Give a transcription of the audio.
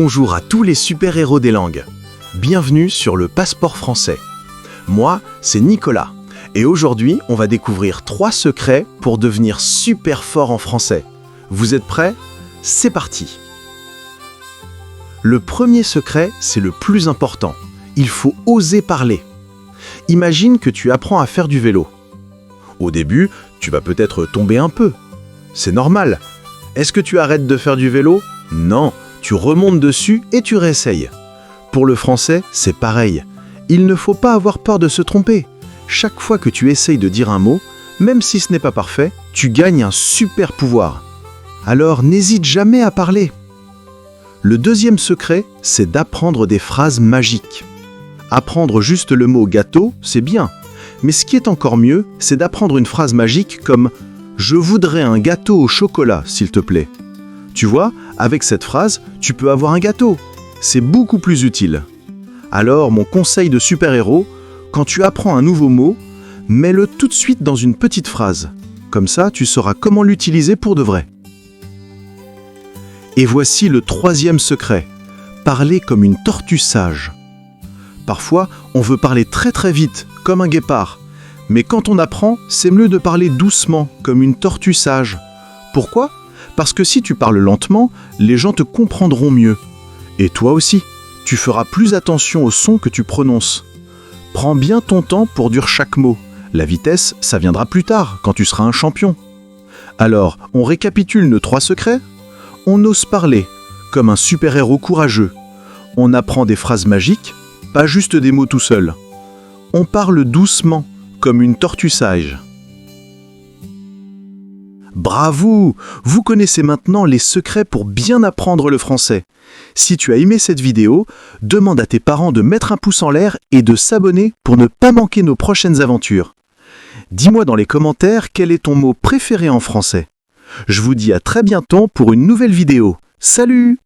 Bonjour à tous les super-héros des langues. Bienvenue sur le Passeport français. Moi, c'est Nicolas. Et aujourd'hui, on va découvrir 3 secrets pour devenir super fort en français. Vous êtes prêts? C'est parti! Le premier secret, c'est le plus important. Il faut oser parler. Imagine que tu apprends à faire du vélo. Au début, tu vas peut-être tomber un peu. C'est normal. Est-ce que tu arrêtes de faire du vélo? Non, tu remontes dessus et tu réessayes. Pour le français, c'est pareil. Il ne faut pas avoir peur de se tromper. Chaque fois que tu essayes de dire un mot, même si ce n'est pas parfait, tu gagnes un super pouvoir. Alors n'hésite jamais à parler. Le deuxième secret, c'est d'apprendre des phrases magiques. Apprendre juste le mot gâteau, c'est bien. Mais ce qui est encore mieux, c'est d'apprendre une phrase magique comme « Je voudrais un gâteau au chocolat, s'il te plaît ». Tu vois, avec cette phrase, tu peux avoir un gâteau. C'est beaucoup plus utile. Alors, mon conseil de super-héros, quand tu apprends un nouveau mot, mets-le tout de suite dans une petite phrase. Comme ça, tu sauras comment l'utiliser pour de vrai. Et voici le troisième secret. Parler comme une tortue sage. Parfois, on veut parler très très vite, comme un guépard. Mais quand on apprend, c'est mieux de parler doucement, comme une tortue sage. Pourquoi ? Parce que si tu parles lentement, les gens te comprendront mieux. Et toi aussi, tu feras plus attention aux sons que tu prononces. Prends bien ton temps pour dire chaque mot. La vitesse, ça viendra plus tard, quand tu seras un champion. Alors, on récapitule nos 3 secrets ? On ose parler, comme un super-héros courageux. On apprend des phrases magiques, pas juste des mots tout seuls. On parle doucement, comme une tortue sage. Bravo! Vous connaissez maintenant les secrets pour bien apprendre le français. Si tu as aimé cette vidéo, demande à tes parents de mettre un pouce en l'air et de s'abonner pour ne pas manquer nos prochaines aventures. Dis-moi dans les commentaires quel est ton mot préféré en français. Je vous dis à très bientôt pour une nouvelle vidéo. Salut!